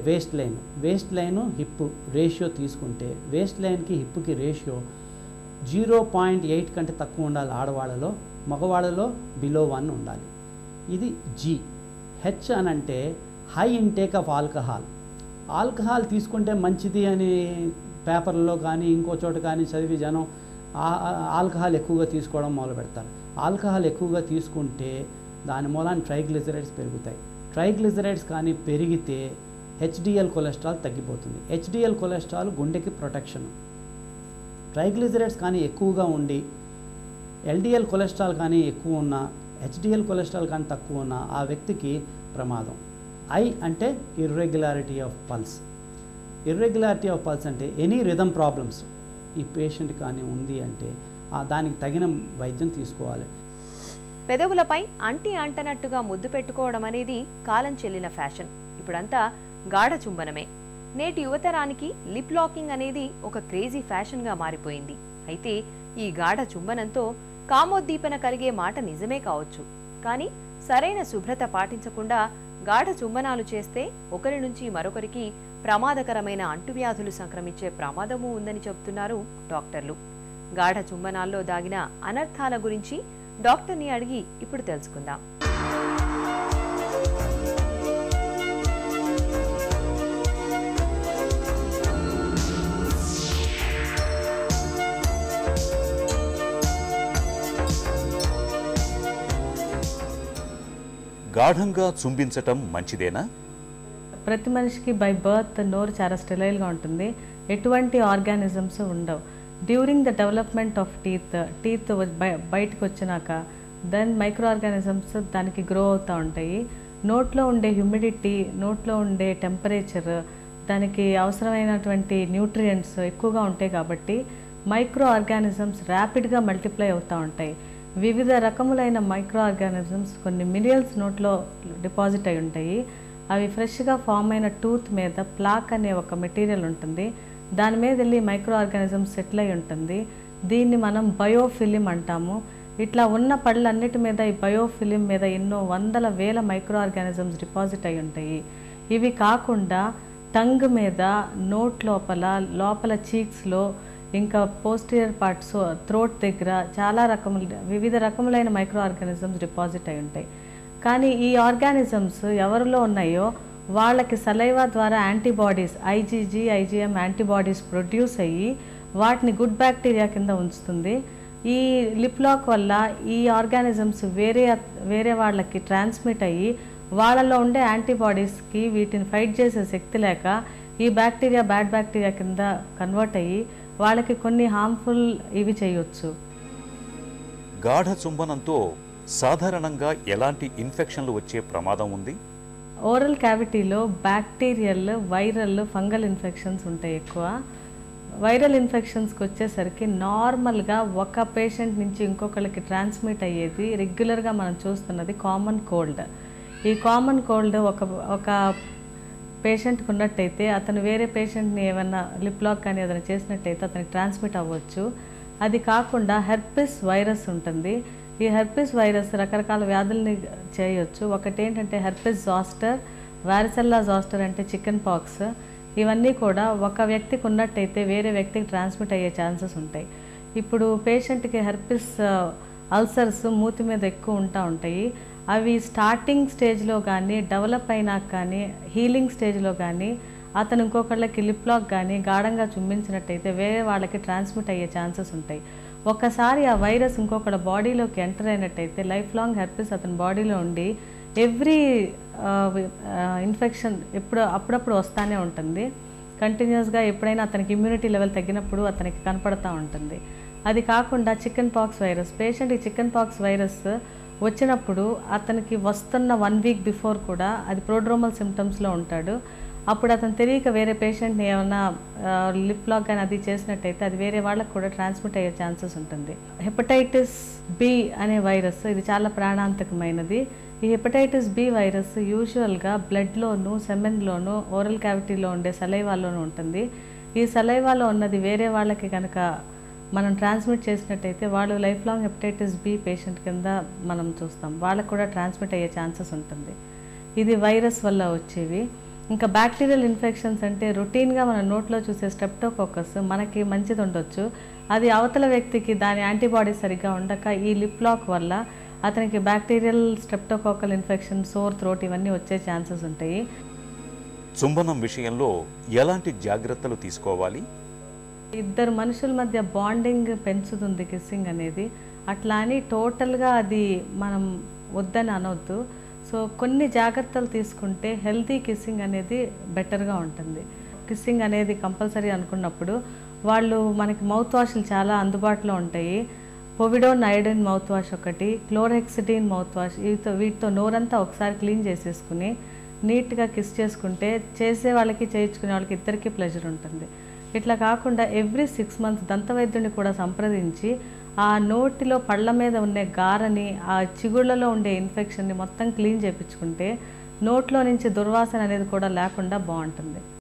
Waist line hip ratio తీసుకుంటే waste లైన్కి హిప్కి ratio 0.8 కంటే తక్కువ ఉండాలి ఆడవాళ్ళలో, మగవాళ్ళలో బిలో 1 ఉండాలి. ఇది జీ. హెచ్ అని అంటే హై ఇంటేక్ ఆఫ్ ఆల్కహాల్ తీసుకుంటే మంచిది అని పేపర్లో కానీ ఇంకో చోట కానీ చదివి జనం ఆల్కహాల్ ఎక్కువగా తీసుకోవడం మొదలు పెడతారు. ఆల్కహాల్ ఎక్కువగా తీసుకుంటే దాని మూలాన ట్రైగ్లిజరైడ్స్ పెరుగుతాయి. ట్రైగ్లిజరైడ్స్ కానీ పెరిగితే హెచ్డిఎల్ కొలెస్ట్రాల్ తగ్గిపోతుంది. హెచ్డిఎల్ కొలెస్ట్రాల్ గుండెకి ప్రొటెక్షన్. ట్రైగ్లిజరైడ్స్ కానీ ఎక్కువగా ఉండి ఎల్డిఎల్ కొలెస్ట్రాల్ కానీ ఎక్కువ ఉన్నా, హెచ్డిఎల్ కొలెస్ట్రాల్ కానీ తక్కువ ఉన్నా ఆ వ్యక్తికి ప్రమాదం. ఐ అంటే irregularity of pulse. Irregularity of pulse అంటే ఎనీ రిథమ్ ప్రాబ్లమ్స్ ఈ పేషెంట్ కానీ ఉంది అంటే దానికి తగిన వైద్యం తీసుకోవాలి. పెదవులపై అంటనట్టుగా ముద్దు పెట్టుకోవడం అనేది కాలం చెల్లిన ఫ్యాషన్. ఇప్పుడంతా గాఢ చుంబనమే. నేటి యువతరానికి లిప్ లాకింగ్ అనేది ఒక క్రేజీ ఫ్యాషన్గా మారిపోయింది. అయితే ఈ గాఢ చుంబనంతో కామోద్దీపన కలిగే మాట నిజమే కావచ్చు, కానీ సరైన శుభ్రత పాటించకుండా గాఢ చుంబనాలు చేస్తే ఒకరి నుంచి మరొకరికి ప్రమాదకరమైన అంటువ్యాధులు సంక్రమించే ప్రమాదమూ ఉందని చెబుతున్నారు డాక్టర్లు. గాఢ చుంబనాల్లో దాగిన అనర్థాల గురించి డాక్టర్ని అడిగి ఇప్పుడు తెలుసుకుందాం. గాఢంగా చుంబించటం మంచిదేనా? ప్రతి మనిషికి బై బర్త్ నోరు చాలా స్టెరైల్గా ఉంటుంది. ఎటువంటి ఆర్గానిజమ్స్ ఉండవు. During the development of teeth బయటకు వచ్చినాక దెన్ మైక్రో ఆర్గానిజమ్స్ దానికి గ్రో అవుతూ ఉంటాయి. నోట్లో ఉండే హ్యూమిడిటీ, నోట్లో ఉండే టెంపరేచర్, దానికి అవసరమైనటువంటి న్యూట్రియంట్స్ ఎక్కువగా ఉంటాయి కాబట్టి మైక్రో ఆర్గానిజమ్స్ ర్యాపిడ్గా మల్టిప్లై అవుతూ ఉంటాయి. వివిధ రకములైన మైక్రో ఆర్గానిజమ్స్ కొన్ని మిలియన్స్ నోట్లో డిపాజిట్ అయి ఉంటాయి. అవి ఫ్రెష్గా ఫామ్ అయిన టూత్ మీద ప్లాక్ అనే ఒక మెటీరియల్ ఉంటుంది. దాని మీద వెళ్ళి మైక్రో ఆర్గానిజమ్స్ సెటిల్ అయి ఉంటుంది. దీన్ని మనం బయోఫిలిం అంటాము. ఇట్లా ఉన్న పళ్ళన్నిటి మీద ఈ బయోఫిలిం మీద ఎన్నో వందల వేల మైక్రో ఆర్గానిజమ్స్ డిపాజిట్ అయి ఉంటాయి. ఇవి కాకుండా టంగ్ మీద, నోట్ లోపల చీక్స్లో, ఇంకా పోస్టీరియర్ పార్ట్స్, థ్రోట్ దగ్గర చాలా వివిధ రకములైన మైక్రో ఆర్గానిజమ్స్ డిపాజిట్ అయి ఉంటాయి. కానీ ఈ ఆర్గానిజమ్స్ ఎవరిలో ఉన్నాయో వాళ్ళకి సలైవా ద్వారా antibodies IgG, IgM antibodies produce అయ్యి వాటిని గుడ్ బ్యాక్టీరియా కింద ఉంచుతుంది. ఈ లిప్ లాక్ వల్ల ఈ ఆర్గానిజమ్స్ వేరే వాళ్ళకి ట్రాన్స్మిట్ అయ్యి వాళ్ళలో ఉండే యాంటీబాడీస్కి వీటిని ఫైట్ చేసే శక్తి లేక ఈ బ్యాక్టీరియా బ్యాడ్ బ్యాక్టీరియా కింద కన్వర్ట్ అయ్యి వాళ్ళకి కొన్ని హార్మ్ఫుల్ ఇవి చేయొచ్చు. గాఢ చుంబనంతో సాధారణంగా ఎలాంటి ఇన్ఫెక్షన్లు వచ్చే ప్రమాదం ఉంది? ఓరల్ క్యావిటీలో బ్యాక్టీరియల్, వైరల్, ఫంగల్ ఇన్ఫెక్షన్స్ ఉంటాయి ఎక్కువ. వైరల్ ఇన్ఫెక్షన్స్కి వచ్చేసరికి నార్మల్గా ఒక పేషెంట్ నుంచి ఇంకొకరికి ట్రాన్స్మిట్ అయ్యేది రెగ్యులర్గా మనం చూస్తున్నది కామన్ కోల్డ్. ఈ కామన్ కోల్డ్ ఒక పేషెంట్కి ఉన్నట్టయితే అతను వేరే పేషెంట్ని ఏమన్నా లిప్ లాక్ కానీ ఏదైనా చేసినట్టయితే అతనికి ట్రాన్స్మిట్ అవ్వచ్చు. అది కాకుండా హెర్పిస్ వైరస్ ఉంటుంది. ఈ హెర్పిస్ వైరస్ రకరకాల వ్యాధుల్ని చేయొచ్చు. ఒకటి ఏంటంటే హెర్పిస్ జాస్టర్, వారిసెల్లా జాస్టర్ అంటే చికెన్ పాక్స్. ఇవన్నీ కూడా ఒక వ్యక్తికి ఉన్నట్టయితే వేరే వ్యక్తికి ట్రాన్స్మిట్ అయ్యే ఛాన్సెస్ ఉంటాయి. ఇప్పుడు పేషెంట్కి హెర్పిస్ అల్సర్స్ మూతి మీద ఎక్కువ ఉంటాయి. అవి స్టార్టింగ్ స్టేజ్లో కానీ, డెవలప్ అయినాక కానీ, హీలింగ్ స్టేజ్లో కానీ అతను ఇంకొకళ్ళకి లిప్ లాక్ కానీ గాఢంగా చుంబించినట్టయితే వేరే వాళ్ళకి ట్రాన్స్మిట్ అయ్యే ఛాన్సెస్ ఉంటాయి. ఒక్కసారి ఆ వైరస్ ఇంకొకళ్ళ బాడీలోకి ఎంటర్ అయినట్టయితే లైఫ్ లాంగ్ హెర్పిస్ అతని బాడీలో ఉండి ఎవ్రీ ఇన్ఫెక్షన్ అప్పుడప్పుడు వస్తూనే ఉంటుంది. కంటిన్యూస్గా ఎప్పుడైనా అతనికి ఇమ్యూనిటీ లెవెల్ తగ్గినప్పుడు అతనికి కనపడుతూ ఉంటుంది. అది కాకుండా చికెన్ పాక్స్ వైరస్, పేషెంట్కి చికెన్ పాక్స్ వైరస్ వచ్చినప్పుడు అతనికి వస్తున్న 1 వీక్ బిఫోర్ కూడా అది ప్రోడ్రోమల్ సిమ్టమ్స్లో ఉంటాడు. అప్పుడు అతను తెలియక వేరే పేషెంట్ని ఏమైనా లిప్ లాక్ కానీ అది చేసినట్టయితే అది వేరే వాళ్ళకు కూడా ట్రాన్స్మిట్ అయ్యే ఛాన్సెస్ ఉంటుంది. హెపటైటిస్ బి అనే వైరస్ ఇది చాలా ప్రాణాంతకమైనది. ఈ హెపటైటిస్ బి వైరస్ యూజువల్గా బ్లడ్లోను, సెమెన్లోను, ఓరల్ క్యావిటీలో ఉండే సలైవాలోనూ ఉంటుంది. ఈ సలైవాలో ఉన్నది వేరే వాళ్ళకి కనుక మనం ట్రాన్స్మిట్ చేసినట్టయితే వాళ్ళు life long hepatitis B patient కింద మనం చూస్తాం. వాళ్ళకు కూడా ట్రాన్స్మిట్ అయ్యే ఛాన్సెస్ ఉంటుంది. ఇది వైరస్ వల్ల వచ్చేవి. ఇంకా బ్యాక్టీరియల్ ఇన్ఫెక్షన్స్ అంటే రొటీన్గా మన నోట్లో చూసే స్ట్రెప్టోకోకస్ మనకి మంచిది ఉండొచ్చు, అది అవతల వ్యక్తికి దాని యాంటీబాడీస్ సరిగ్గా ఉండక ఈ లిప్ లాక్ వల్ల అతనికి bacterial streptococcal infection, sore throat ఇవన్నీ వచ్చే ఛాన్సెస్ ఉంటాయి. చుంబనం విషయంలో ఎలాంటి జాగ్రత్తలు తీసుకోవాలి? ఇద్దరు మనుషుల మధ్య బాండింగ్ పెంచుతుంది కిస్సింగ్ అనేది, అట్లా అని టోటల్గా అది మనం వద్దని అనవద్దు. సో కొన్ని జాగ్రత్తలు తీసుకుంటే హెల్తీ కిస్సింగ్ అనేది బెటర్గా ఉంటుంది. కిస్సింగ్ అనేది కంపల్సరీ అనుకున్నప్పుడు వాళ్ళు మనకి మౌత్ వాష్లు చాలా అందుబాటులో ఉంటాయి. పొవిడోన్ ఐడిన్ మౌత్ వాష్ ఒకటి, క్లోరెక్సిడిన్ మౌత్ వాష్, వీటితో నోరంతా ఒకసారి క్లీన్ చేసేసుకుని నీట్గా కిస్ చేసుకుంటే చేసే వాళ్ళకి చేయించుకునే వాళ్ళకి ఇద్దరికీ ప్లెజర్ ఉంటుంది. ఇట్లా కాకుండా ఎవ్రీ 6 months దంతవైద్యుని కూడా సంప్రదించి ఆ నోటిలో పళ్ళ మీద ఉండే గారని, ఆ చిగుళ్ళలో ఉండే ఇన్ఫెక్షన్ని మొత్తం క్లీన్ చేయించుకుంటే నోట్లో నుంచి దుర్వాసన అనేది కూడా లేకుండా బాగుంటుంది.